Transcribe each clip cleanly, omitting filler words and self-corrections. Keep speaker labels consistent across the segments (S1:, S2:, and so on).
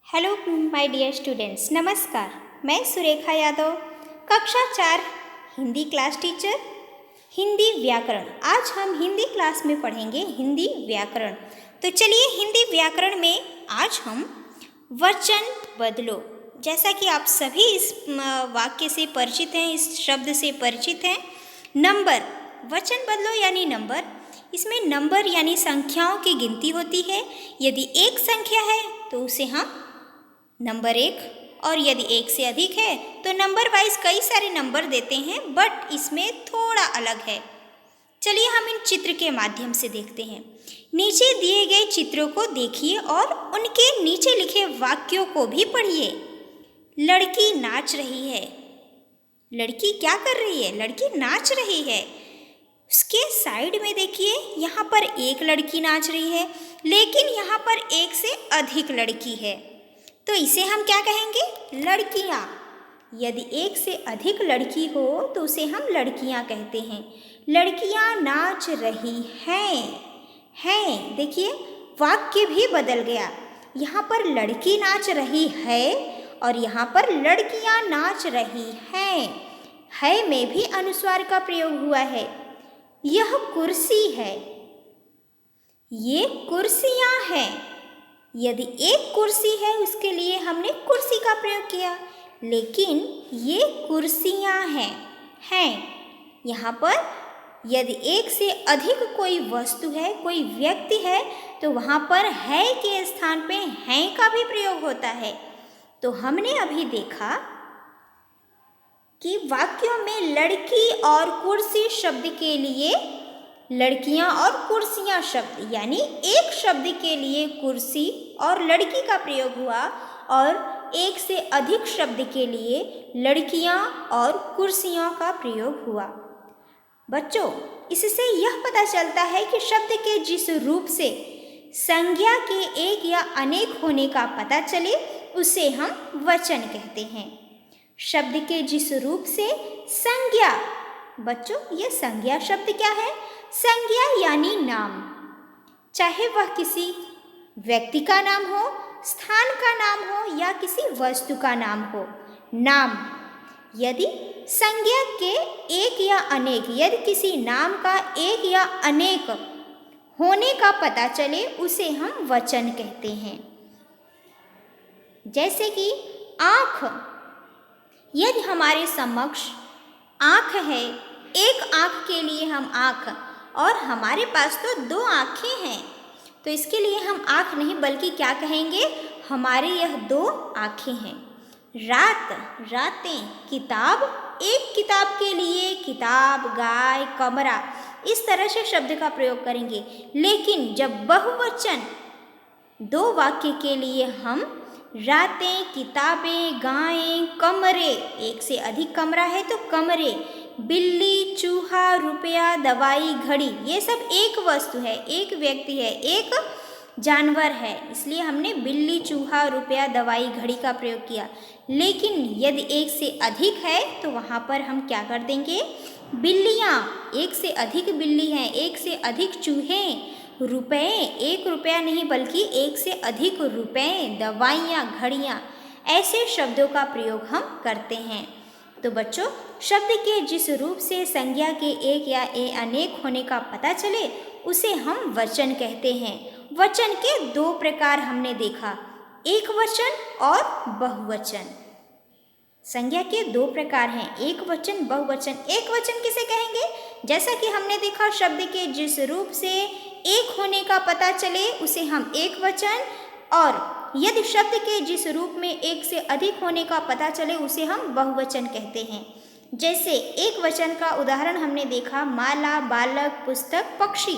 S1: Hello my dear students, नमस्कार। मैं सुरेखा यादव, कक्षा 4 हिंदी क्लास टीचर। हिंदी व्याकरण, आज हम हिंदी क्लास में पढ़ेंगे हिंदी व्याकरण। तो चलिए, हिंदी व्याकरण में आज हम वचन बदलो, जैसा कि आप सभी इस वाक्य से परिचित हैं, इस शब्द से परिचित हैं। नंबर, वचन बदलो यानी नंबर। इसमें नंबर यानी संख्याओं की गिनती होती है। यदि एक संख्या है तो उसे हम नंबर 1, और यदि एक से अधिक है तो नंबर वाइज कई सारे नंबर देते हैं, बट इसमें थोड़ा अलग है। चलिए हम इन चित्र के माध्यम से देखते हैं। नीचे दिए गए चित्रों को देखिए और उनके नीचे लिखे वाक्यों को भी पढ़िए। लड़की नाच रही है। लड़की क्या कर रही है? लड़की नाच रही है। उसके साइड में देखिए, यहाँ पर एक लड़की नाच रही है, लेकिन यहाँ पर एक से अधिक लड़की है, तो इसे हम क्या कहेंगे? लड़कियाँ। यदि एक से अधिक लड़की हो तो उसे हम लड़कियाँ कहते हैं। लड़कियाँ नाच रही हैं। देखिए, वाक्य भी बदल गया। यहाँ पर लड़की नाच रही है और यहाँ पर लड़कियाँ नाच रही हैं। है में भी अनुस्वार का प्रयोग हुआ है। यह कुर्सी है, ये कुर्सियाँ हैं। यदि एक कुर्सी है उसके लिए हमने कुर्सी का प्रयोग किया, लेकिन ये कुर्सियाँ हैं। यहाँ पर यदि एक से अधिक कोई वस्तु है, कोई व्यक्ति है, तो वहाँ पर है के स्थान पे हैं का भी प्रयोग होता है। तो हमने अभी देखा कि वाक्यों में लड़की और कुर्सी शब्द के लिए लड़कियां और कुर्सियां शब्द, यानी एक शब्द के लिए कुर्सी और लड़की का प्रयोग हुआ, और एक से अधिक शब्द के लिए लड़कियां और कुर्सियों का प्रयोग हुआ। बच्चों, इससे यह पता चलता है कि शब्द के जिस रूप से संज्ञा के एक या अनेक होने का पता चले उसे हम वचन कहते हैं। शब्द के जिस रूप से संज्ञा, बच्चों ये संज्ञा शब्द क्या है? संज्ञा यानी नाम, चाहे वह किसी व्यक्ति का नाम हो, स्थान का नाम हो या किसी वस्तु का नाम हो। नाम, यदि संज्ञा के एक या अनेक, यदि किसी नाम का एक या अनेक होने का पता चले उसे हम वचन कहते हैं। जैसे कि आँख, यदि हमारे समक्ष आँख है, एक आँख के लिए हम आँख, और हमारे पास तो 2 आँखें हैं, तो इसके लिए हम आँख नहीं बल्कि क्या कहेंगे? हमारे यह 2 आँखें हैं। रात, रातें। किताब, एक किताब के लिए किताब, गाय, कमरा, इस तरह से शब्द का प्रयोग करेंगे। लेकिन जब बहुवचन 2 वाक्य के लिए हम रातें, किताबें, गायें, कमरे, एक से अधिक कमरा है तो कमरे, बिल्ली, चूहा, रुपया, दवाई, घड़ी, ये सब एक वस्तु है, एक व्यक्ति है, एक जानवर है, इसलिए हमने बिल्ली, चूहा, रुपया, दवाई, घड़ी का प्रयोग किया। लेकिन यदि एक से अधिक है तो वहाँ पर हम क्या कर देंगे? बिल्लियाँ, एक से अधिक बिल्ली हैं, एक से अधिक चूहे, रुपए, एक रुपया नहीं बल्कि एक से अधिक रुपए, दवाइयाँ, घड़ियाँ, ऐसे शब्दों का प्रयोग हम करते हैं। तो बच्चों, शब्द के जिस रूप से संज्ञा के एक या अनेक होने का पता चले उसे हम वचन कहते हैं। वचन के 2 प्रकार हमने देखा, एक वचन और बहुवचन। संज्ञा के 2 प्रकार हैं, एक वचन, बहुवचन। एक वचन किसे कहेंगे? जैसा कि हमने देखा, शब्द के जिस रूप से एक होने का पता चले उसे हम एक वचन, और यदि शब्द के जिस रूप में एक से अधिक होने का पता चले उसे हम बहुवचन कहते हैं। जैसे एक वचन का उदाहरण हमने देखा, माला, बालक, पुस्तक, पक्षी।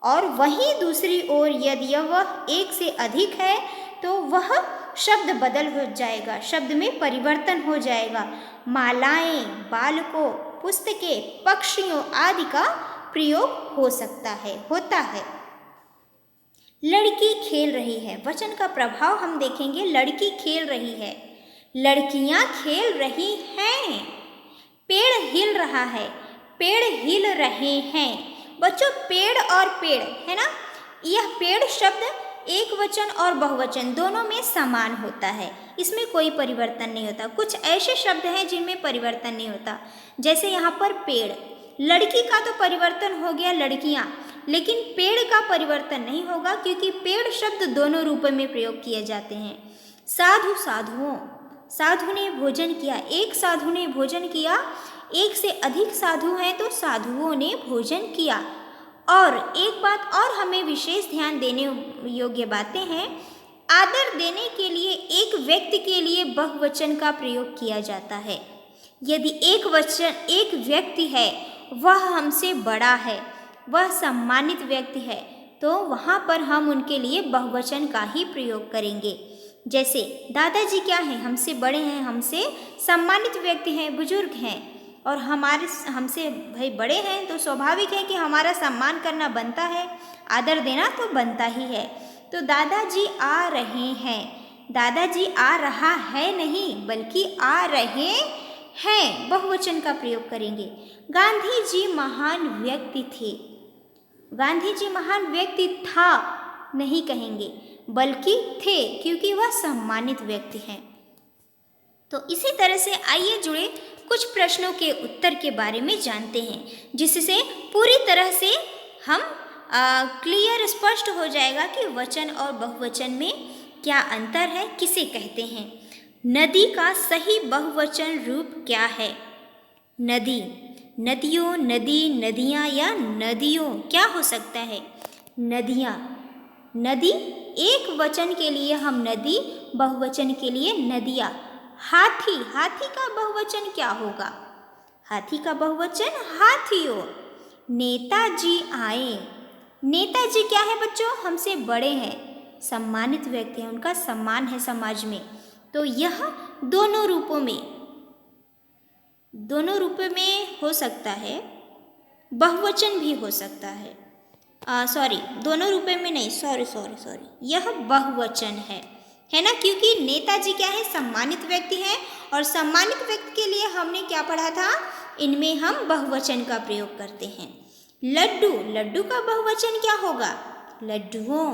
S1: और वहीं दूसरी ओर यदि वह एक से अधिक है तो वह शब्द बदल हो जाएगा, शब्द में परिवर्तन हो जाएगा। मालाएं, बालकों, पुस्तकें, पक्षियों आदि का प्रयोग हो सकता है, होता है। लड़की खेल रही है, वचन का प्रभाव हम देखेंगे। लड़की खेल रही है, लड़कियां खेल रही हैं। पेड़ हिल रहा है, पेड़ हिल रहे हैं। बच्चों, पेड़ और पेड़ है ना, यह पेड़ शब्द एक वचन और बहुवचन दोनों में समान होता है, इसमें कोई परिवर्तन नहीं होता। कुछ ऐसे शब्द हैं जिनमें परिवर्तन नहीं होता, जैसे यहाँ पर पेड़, लड़की का तो परिवर्तन हो गया लड़कियाँ, लेकिन पेड़ का परिवर्तन नहीं होगा क्योंकि पेड़ शब्द दोनों रूपों में प्रयोग किए जाते हैं। साधु, साधुओं, साधु ने भोजन किया, एक साधु ने भोजन किया, एक से अधिक साधु हैं तो साधुओं ने भोजन किया। और एक बात और हमें विशेष ध्यान देने योग्य बातें हैं, आदर देने के लिए एक व्यक्ति के लिए बहुवचन का प्रयोग किया जाता है। यदि एक व्यक्ति है, वह हमसे बड़ा है, वह सम्मानित व्यक्ति है, तो वहाँ पर हम उनके लिए बहुवचन का ही प्रयोग करेंगे। जैसे दादाजी क्या हैं, हमसे बड़े हैं, हमसे सम्मानित व्यक्ति हैं, बुजुर्ग हैं, और हमसे भाई बड़े हैं तो स्वाभाविक है कि हमारा सम्मान करना बनता है, आदर देना तो बनता ही है। तो दादाजी आ रहे हैं, दादाजी आ रहा है नहीं बल्कि आ रहे हैं, बहुवचन का प्रयोग करेंगे। गांधी जी महान व्यक्ति थे, गांधी जी महान व्यक्ति था नहीं कहेंगे बल्कि थे, क्योंकि वह सम्मानित व्यक्ति हैं। तो इसी तरह से आइए जुड़े कुछ प्रश्नों के उत्तर के बारे में जानते हैं, जिससे पूरी तरह से हम क्लियर स्पष्ट हो जाएगा कि वचन और बहुवचन में क्या अंतर है, किसे कहते हैं। नदी का सही बहुवचन रूप क्या है? नदी, नदियों, नदी, नदियाँ या नदियों, क्या हो सकता है? नदियाँ। नदी एक वचन के लिए हम नदी, बहुवचन के लिए नदियाँ। हाथी, हाथी का बहुवचन क्या होगा? हाथी का बहुवचन हाथियों। नेताजी आए, नेताजी क्या है बच्चों? हमसे बड़े हैं, सम्मानित व्यक्ति हैं, उनका सम्मान है समाज में। तो यह दोनों रूपों में हो सकता है, बहुवचन भी हो सकता है। दोनों रूपों में नहीं, यह बहुवचन है ना, क्योंकि नेताजी क्या है? सम्मानित व्यक्ति हैं, और सम्मानित व्यक्ति के लिए हमने क्या पढ़ा था? इनमें हम बहुवचन का प्रयोग करते हैं। लड्डू, लड्डू का बहुवचन क्या होगा? लड्डुओं।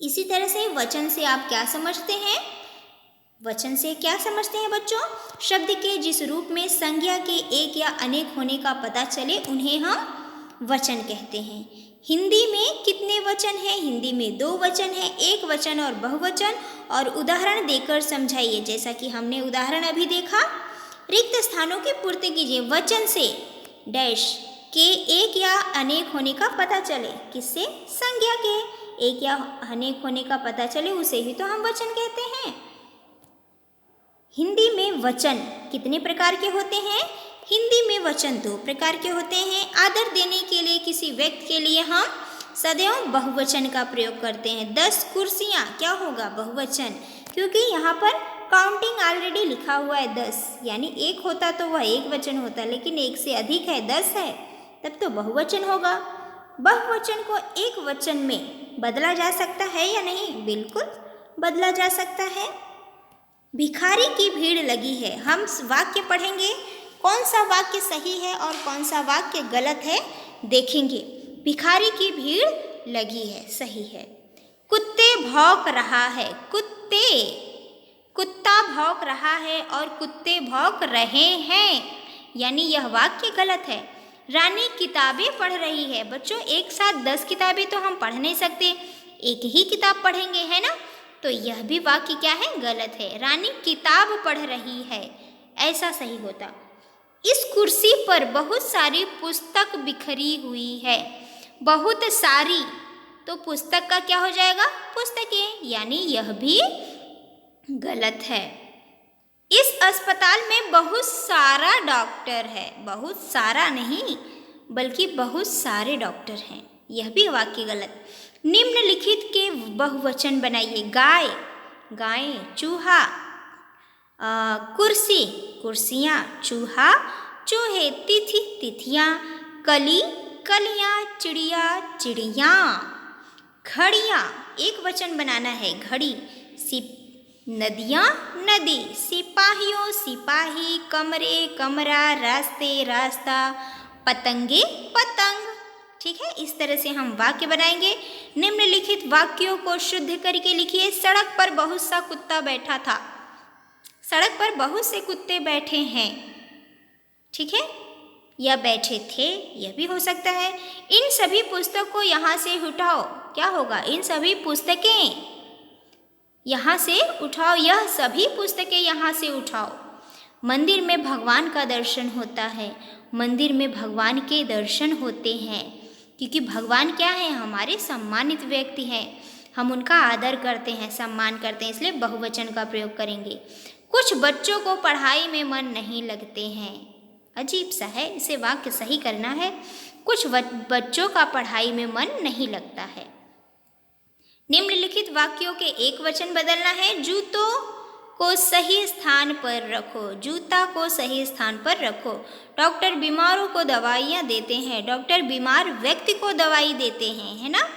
S1: इसी तरह से वचन से आप क्या समझते हैं? वचन से क्या समझते हैं बच्चों? शब्द के जिस रूप में संज्ञा के एक या अनेक होने का पता चले उन्हें हम वचन कहते हैं। हिंदी में कितने वचन हैं? हिंदी में 2 वचन हैं, एक वचन और बहुवचन। और उदाहरण देकर समझाइए, जैसा कि हमने उदाहरण अभी देखा। रिक्त स्थानों की पूर्ति कीजिए। वचन से डैश के एक या अनेक होने का पता चले, किससे? संज्ञा के एक या अनेक होने का पता चले, उसे ही तो हम वचन कहते हैं। हिंदी में वचन कितने प्रकार के होते हैं? हिंदी में वचन 2 प्रकार के होते हैं। आदर देने के लिए किसी व्यक्ति के लिए हम सदैव बहुवचन का प्रयोग करते हैं। 10 कुर्सियाँ क्या होगा? बहुवचन, क्योंकि यहाँ पर काउंटिंग ऑलरेडी लिखा हुआ है 10, यानी एक होता तो वह एक वचन होता, लेकिन एक से अधिक है, 10 है, तब तो बहुवचन होगा। बहुवचन को एक वचन में बदला जा सकता है या नहीं? बिल्कुल बदला जा सकता है। भिखारी की भीड़ लगी है। हम वाक्य पढ़ेंगे, कौन सा वाक्य सही है और कौन सा वाक्य गलत है देखेंगे। भिखारी की भीड़ लगी है, सही है। कुत्ते भौंक रहा है, कुत्ता भौंक रहा है और कुत्ते भौंक रहे हैं, यानी यह वाक्य गलत है। रानी किताबें पढ़ रही है। बच्चों एक साथ 10 किताबें तो हम पढ़ नहीं सकते, एक ही किताब पढ़ेंगे, है ना, तो यह भी वाक्य क्या है? गलत है। रानी किताब पढ़ रही है, ऐसा सही होता। इस कुर्सी पर बहुत सारी पुस्तक बिखरी हुई है। बहुत सारी, तो पुस्तक का क्या हो जाएगा? पुस्तकें, यानी यह भी गलत है। इस अस्पताल में बहुत सारा डॉक्टर है। बहुत सारा नहीं बल्कि बहुत सारे डॉक्टर हैं, यह भी वाक्य गलत। निम्नलिखित के बहुवचन बनाइए। गाय, गायें। चूहा, कुर्सी, कुर्सियाँ। चूहा, चूहे। तिथि, तिथियाँ। कली, कलियाँ। चिड़िया, चिड़ियाँ। घड़ियाँ, एक वचन बनाना है, घड़ी। नदियाँ, नदी। सिपाहियों, सिपाही। कमरे, कमरा। रास्ते, रास्ता। पतंगे, पतंग। ठीक है, इस तरह से हम वाक्य बनाएंगे। निम्नलिखित वाक्यों को शुद्ध करके लिखिए। सड़क पर बहुत सा कुत्ता बैठा था। सड़क पर बहुत से कुत्ते बैठे हैं, ठीक है, या बैठे थे, यह भी हो सकता है। इन सभी पुस्तकों को यहाँ से उठाओ। क्या होगा? इन सभी पुस्तकें यहाँ से उठाओ, यह सभी पुस्तकें यहाँ से उठाओ। मंदिर में भगवान का दर्शन होता है। मंदिर में भगवान के दर्शन होते हैं, क्योंकि भगवान क्या है? हमारे सम्मानित व्यक्ति हैं, हम उनका आदर करते हैं, सम्मान करते हैं, इसलिए बहुवचन का प्रयोग करेंगे। कुछ बच्चों को पढ़ाई में मन नहीं लगते हैं। अजीब सा है, इसे वाक्य सही करना है। कुछ बच्चों का पढ़ाई में मन नहीं लगता है। निम्नलिखित वाक्यों के एक वचन बदलना है। जूतों को सही स्थान पर रखो। जूता को सही स्थान पर रखो। डॉक्टर बीमारों को दवाइयाँ देते हैं। डॉक्टर बीमार व्यक्ति को दवाई देते हैं, है ना।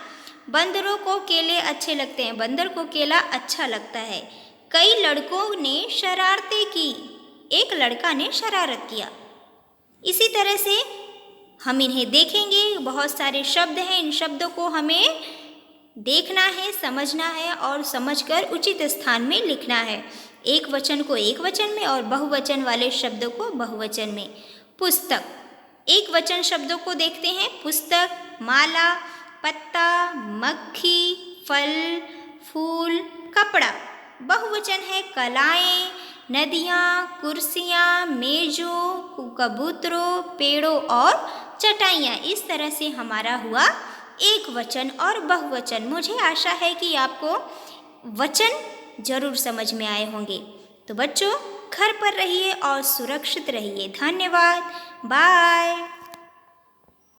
S1: बंदरों को केले अच्छे लगते हैं। बंदर को केला अच्छा लगता है। कई लड़कों ने शरारतें की। एक लड़का ने शरारत किया। इसी तरह से हम इन्हें देखेंगे। बहुत सारे शब्द हैं, इन शब्दों को हमें देखना है, समझना है और समझकर उचित स्थान में लिखना है। एक वचन को एक वचन में और बहुवचन वाले शब्दों को बहुवचन में। पुस्तक, एक वचन शब्दों को देखते हैं। पुस्तक, माला, पत्ता, मक्खी, फल, फूल, कपड़ा। बहुवचन है कलाएं, नदियाँ, कुर्सियाँ, मेजों, कबूतरों, पेड़ों और चटाइयाँ। इस तरह से हमारा हुआ एक वचन और बहुवचन। मुझे आशा है कि आपको वचन जरूर समझ में आए होंगे। तो बच्चों, घर पर रहिए और सुरक्षित रहिए। धन्यवाद, बाय।